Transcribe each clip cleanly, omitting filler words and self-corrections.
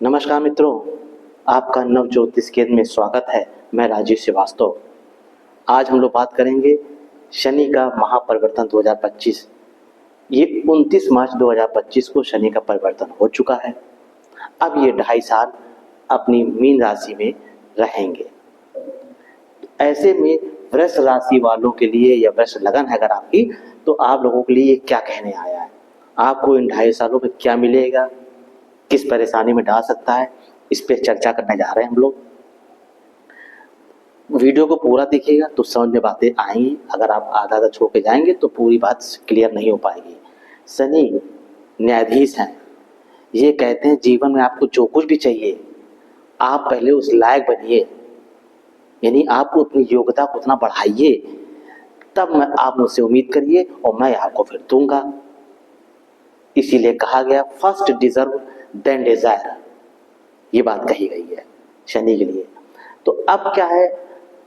नमस्कार मित्रों, आपका नव ज्योतिष केंद्र में स्वागत है। मैं राजीव श्रीवास्तव। आज हम लोग बात करेंगे शनि का महापरिवर्तन 2025। ये 29 मार्च 2025 को शनि का परिवर्तन हो चुका है। अब ये 2.5 साल अपनी मीन राशि में रहेंगे। ऐसे में वृष राशि वालों के लिए या वृष लगन है अगर आपकी, तो आप लोगों के लिए ये क्या कहने आया है, आपको इन 2.5 सालों में क्या मिलेगा, किस परेशानी में डाल सकता है, इस पे चर्चा करने जा रहे हैं हम लोग। वीडियो को पूरा देखिएगा तो समझ में बातें आएंगी। अगर आप आधा आधा छोड़ के जाएंगे तो पूरी बात क्लियर नहीं हो पाएगी। शनि न्यायाधीश हैं। ये कहते हैं जीवन में आपको जो कुछ भी चाहिए आप पहले उस लायक बनिए, यानी आपको अपनी योग्यता को उतना बढ़ाइए, तब मैं आप मुझसे उम्मीद करिए और मैं आपको फिर दूंगा। इसीलिए कहा गया फर्स्ट डिजर्व देन डिजायर, ये बात कही गई है शनि के लिए। तो अब क्या है,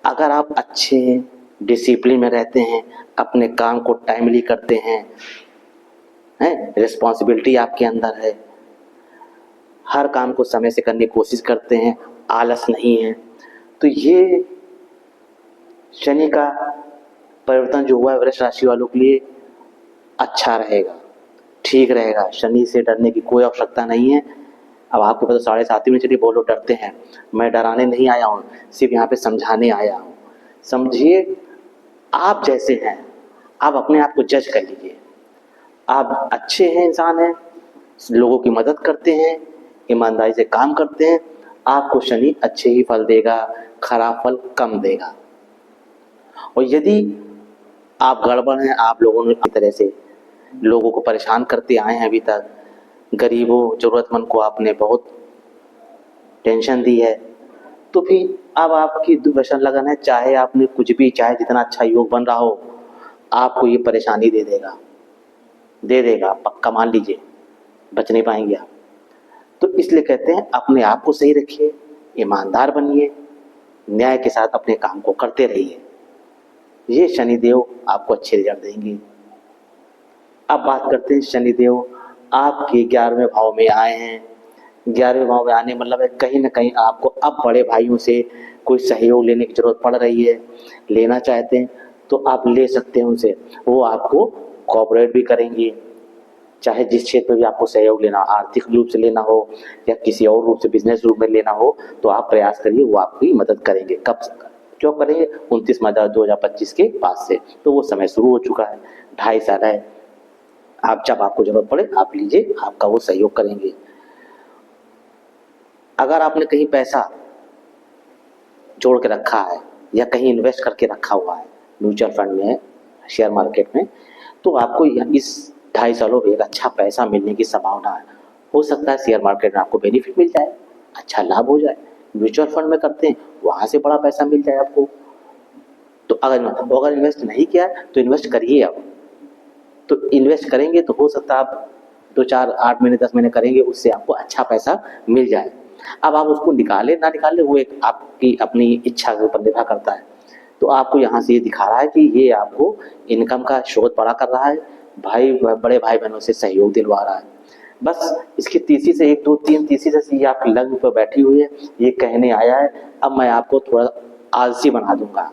अगर आप अच्छे हैं, डिसिप्लिन में रहते हैं, अपने काम को टाइमली करते हैं, रिस्पॉन्सिबिलिटी आपके अंदर है, हर काम को समय से करने की कोशिश करते हैं, आलस नहीं है, तो ये शनि का परिवर्तन जो हुआ है वृष राशि वालों के लिए अच्छा रहेगा, ठीक रहेगा। शनि से डरने की कोई आवश्यकता नहीं है। अब आपको पता 7:30 में चलिए बहुत लोग डरते हैं। मैं डराने नहीं आया हूँ, सिर्फ यहाँ पे समझाने आया हूँ। समझिए, आप जैसे हैं आप अपने आप को जज कर लीजिए। आप अच्छे हैं, इंसान हैं, लोगों की मदद करते हैं, ईमानदारी से काम करते हैं, आपको शनि अच्छे ही फल देगा, खराब फल कम देगा। और यदि आप गड़बड़ हैं, आप लोगों ने इस तरह से लोगों को परेशान करते आए हैं अभी तक, गरीबों जरूरतमंद को आपने बहुत टेंशन दी है, तो फिर अब आपकी दुर्दशा लगन है, चाहे आपने कुछ भी, चाहे जितना अच्छा योग बन रहा हो, आपको ये परेशानी दे देगा पक्का, मान लीजिए, बच नहीं पाएंगे आप। तो इसलिए कहते हैं अपने आप को सही रखिए, ईमानदार बनिए, न्याय के साथ अपने काम को करते रहिए। ये शनिदेव आपको अच्छे रिजल्ट देंगे। अब बात करते हैं, शनिदेव आपके 11वें भाव में आए हैं। 11वें भाव में आने मतलब है कहीं ना कहीं आपको अब बड़े भाइयों से कोई सहयोग लेने की जरूरत पड़ रही है। लेना चाहते हैं तो आप ले सकते हैं उनसे, वो आपको कोऑपरेट भी करेंगे। चाहे जिस क्षेत्र में भी आपको सहयोग लेना, आर्थिक रूप से लेना हो या किसी और रूप से बिजनेस रूप में लेना हो, तो आप प्रयास करिए, वो आपकी मदद करेंगे। कब क्यों करेंगे? 29 मार्च 2025 के बाद से तो वो समय शुरू हो चुका है। 2.5 साल है। आप जब आपको जरूरत पड़े आप लीजिए, आपका वो सहयोग करेंगे। अगर आपने कहीं पैसा जोड़ के रखा है या कहीं इन्वेस्ट करके रखा हुआ है, म्यूचुअल फंड में, शेयर मार्केट में, तो आपको इस 2.5 सालों में एक अच्छा पैसा मिलने की संभावना है। हो सकता है शेयर मार्केट में आपको बेनिफिट मिल जाए, अच्छा लाभ हो जाए। म्यूचुअल फंड में करते हैं, वहां से बड़ा पैसा मिल जाए आपको। तो अगर इन्वेस्ट नहीं किया तो इन्वेस्ट करिए। अब तो इन्वेस्ट करेंगे तो हो सकता है आप 2-4 8 महीने 10 महीने करेंगे, उससे आपको अच्छा पैसा मिल जाए। अब आप उसको निकाले ना निकाले वो एक आपकी अपनी इच्छा के ऊपर निर्भर करता है। तो आपको यहाँ से ये दिखा रहा है कि ये आपको इनकम का स्रोत बड़ा कर रहा है, भाई बड़े भाई बहनों से सहयोग दिलवा रहा है। बस इसकी तीसरी से 1 2 3 तीसरी से ये आपकी लग्न पर बैठी हुई है, ये कहने आया है अब मैं आपको थोड़ा आलसी बना दूंगा,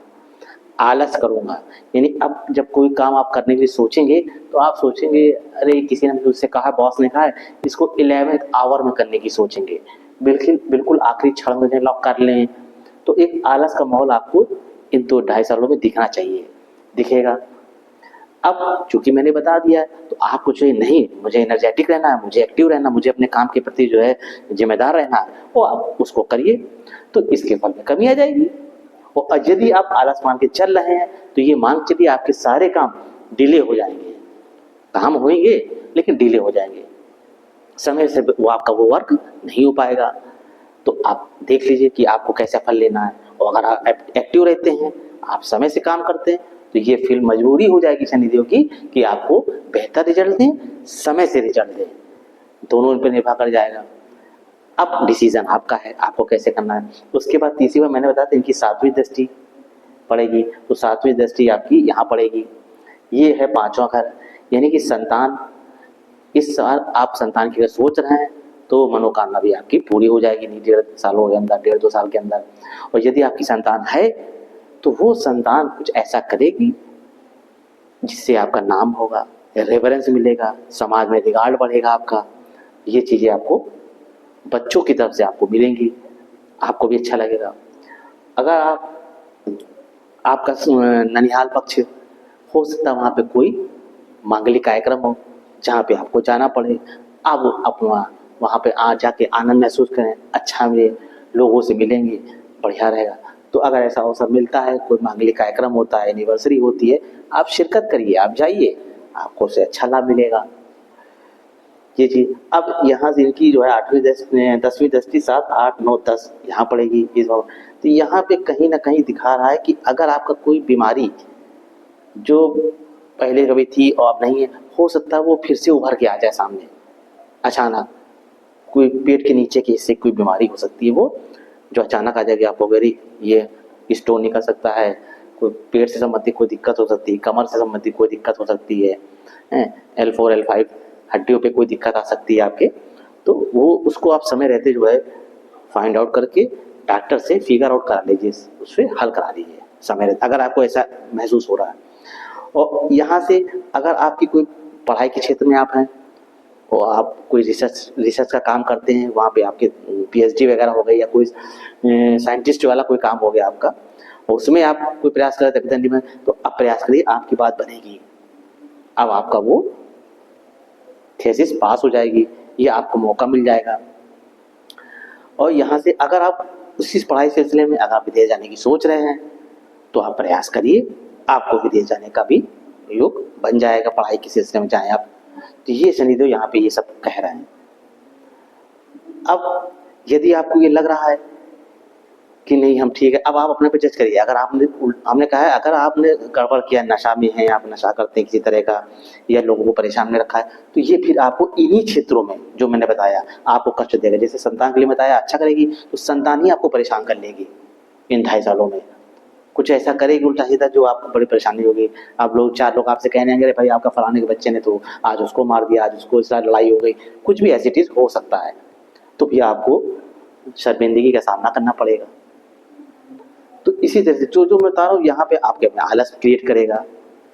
आलस करूंगा। यानी अब जब कोई काम आप करने के लिए सोचेंगे तो आप सोचेंगे अरे किसी ने मुझसे कहा, बॉस ने कहा है इसको 11th आवर में करने की सोचेंगे, बिल्कुल बिल्कुल आखिरी क्षण में लॉक कर लें। तो एक आलस का माहौल आपको इन 2-2.5 सालों में दिखना चाहिए, दिखेगा। अब चूंकि मैंने बता दिया है तो आपको चाहिए नहीं, मुझे एनर्जेटिक रहना है, मुझे एक्टिव रहना, मुझे अपने काम के प्रति जो है जिम्मेदार रहना है, वो आप उसको करिए, तो इसके फल में कमी आ जाएगी। और यदि आप आलस मान के चल रहे हैं तो ये मान चलिए आपके सारे काम डिले हो जाएंगे। काम होंगे लेकिन डिले हो जाएंगे, समय से वो आपका वो वर्क नहीं हो पाएगा। तो आप देख लीजिए कि आपको कैसा फल लेना है। और अगर आप एक्टिव रहते हैं, आप समय से काम करते हैं, तो ये फिर मजबूरी हो जाएगी शनिदेव की कि आपको बेहतर रिजल्ट दें, समय से रिजल्ट दें, दोनों इन पर निर्भर कर जाएगा। अब डिसीजन आपका है, आपको कैसे करना है। उसके बाद तीसरी बार मैंने बताया था इनकी 7वीं दृष्टि पड़ेगी, तो 7वीं दृष्टि आपकी यहाँ पड़ेगी। ये है 5वां घर, यानी कि संतान। इस साल आप संतान की अगर सोच रहे हैं तो मनोकामना भी आपकी पूरी हो जाएगी नहीं 1.5 सालों के अंदर, 1.5-2 साल के अंदर। और यदि आपकी संतान है तो वो संतान कुछ ऐसा करेगी जिससे आपका नाम होगा, रेफरेंस मिलेगा, समाज में रिगार्ड बढ़ेगा आपका। ये चीज़ें आपको बच्चों की तरफ से आपको मिलेंगी, आपको भी अच्छा लगेगा। अगर आपका ननिहाल पक्ष हो सकता है वहाँ पे कोई मांगलिक कार्यक्रम हो जहाँ पे आपको जाना पड़े, आप अपना वहाँ पे जाके आनंद महसूस करें, अच्छा मिले, लोगों से मिलेंगे, बढ़िया रहेगा। तो अगर ऐसा अवसर मिलता है, कोई मांगलिक कार्यक्रम होता है, एनिवर्सरी होती है, आप शिरकत करिए, आप जाइए, आपको उससे अच्छा लाभ मिलेगा। ये चीज़ अब यहाँ से इनकी जो है 8वीं 10वीं 10वीं 7 8 9 10 यहाँ पड़ेगी इस बार। तो यहाँ पे कहीं ना कहीं दिखा रहा है कि अगर आपका कोई बीमारी जो पहले कभी थी और अब नहीं है, हो सकता है वो फिर से उभर के आ जाए सामने अचानक। कोई पेट के नीचे के हिस्से की कोई बीमारी हो सकती है वो, जो अचानक आ जाएगी आपको, वेरी ये स्टोन निकल सकता है, कोई पेट से संबंधित कोई दिक्कत हो सकती है, कमर से संबंधित कोई दिक्कत हो सकती है, L4 L5 हड्डियों पे कोई दिक्कत आ सकती है आपके। तो वो उसको आप समय रहते जो है फाइंड आउट करके डॉक्टर से फिगर आउट करा लीजिए, उससे हल करा लीजिए समय रहते, अगर आपको ऐसा महसूस हो रहा है। और यहाँ से अगर आपकी कोई पढ़ाई के क्षेत्र में आप हैं और आप कोई रिसर्च का काम करते हैं, वहाँ पे आपके PhD वगैरह हो गई या कोई साइंटिस्ट वाला कोई काम हो गया आपका, उसमें आप कोई प्रयास कर रहे थे में, तो अब प्रयास करिए, आपकी बात बनेगी। अब आपका वो थीसिस पास हो जाएगी, ये आपको मौका मिल जाएगा। और यहाँ से अगर आप उसी पढ़ाई सिलसिले में अगर आप विदेश जाने की सोच रहे हैं तो आप प्रयास करिए, आपको विदेश जाने का भी योग बन जाएगा, पढ़ाई के सिलसिले में जाएं आप। तो ये शनिदेव यहाँ पे ये सब कह रहे हैं। अब यदि आपको ये लग रहा है कि नहीं हम ठीक है, अब आप अपने पे जज करिए। अगर हमने कहा है अगर आपने गड़बड़ किया, नशा में है, आप नशा करते हैं किसी तरह का, या लोगों को परेशान में रखा है, तो ये फिर आपको इन्हीं क्षेत्रों में जो मैंने बताया आपको कष्ट देगा। जैसे संतान के लिए बताया अच्छा करेगी, तो संतान ही आपको परेशान कर लेगी इन 2.5 सालों में, कुछ ऐसा करेगी उल्टा सीधा जो आपको बड़ी परेशानी होगी। आप लोग 4 लोग आपसे कहने आएंगे भाई आपका फलाने के बच्चे ने तो आज उसको मार दिया, आज उसको इस तरह लड़ाई हो गई, कुछ भी ऐसी चीज हो सकता है, तो भी आपको शर्मिंदगी का सामना करना पड़ेगा। तो इसी तरह से जो जो मैं बता रहा हूँ यहाँ पे आपके अपने आलस क्रिएट करेगा,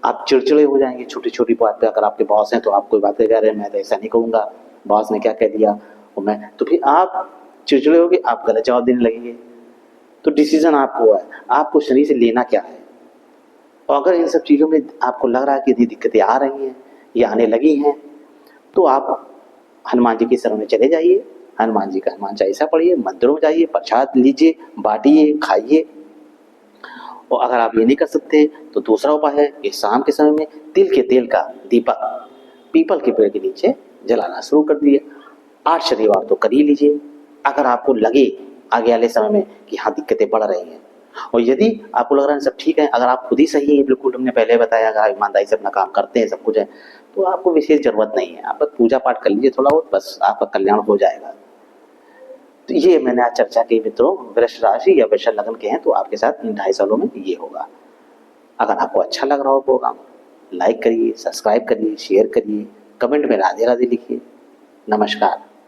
आप चिड़चिड़े हो जाएंगे छोटी छोटी बात पे। अगर आपके बॉस हैं तो आप कोई बातें कह रहे हैं, मैं तो ऐसा नहीं करूँगा, बॉस ने क्या कह दिया और मैं, तो फिर आप चिड़चिड़े होगे, आप गलत जवाब देने लगेंगे। तो डिसीजन आपको है, आपको शनि से लेना क्या है। और अगर इन सब चीज़ों में आपको लग रहा है कि यदि दिक्कतें आ रही हैं या आने लगी हैं, तो आप हनुमान जी की शरण में चले जाइए, हनुमान जी का हनुमान चालीसा पढ़िए, मंदिरों में जाइए, प्रसाद लीजिए, बांटिए, खाइए। और अगर आप ये नहीं कर सकते तो दूसरा उपाय है कि शाम के समय में तिल के तेल का दीपक पीपल के पेड़ के नीचे जलाना शुरू कर दिए। 8 शनिवार तो कर ही लीजिए, अगर आपको लगे आगे वाले समय में कि हाँ दिक्कतें बढ़ रही हैं। और यदि आपको लग रहा है सब ठीक है, अगर आप खुद ही सही है, बिल्कुल हमने पहले बताया, अगर ईमानदारी से अपना काम करते हैं, सब कुछ है, तो आपको विशेष जरूरत नहीं है, आप पूजा पाठ कर लीजिए थोड़ा बहुत, बस आपका कल्याण हो जाएगा। तो ये मैंने आज चर्चा की मित्रों, वृष राशि या वृष लग्न के हैं तो आपके साथ इन 2.5 सालों में ये होगा। अगर आपको अच्छा लग रहा हो प्रोग्राम, लाइक करिए, सब्सक्राइब करिए, शेयर करिए, कमेंट में राधे राधे लिखिए। नमस्कार।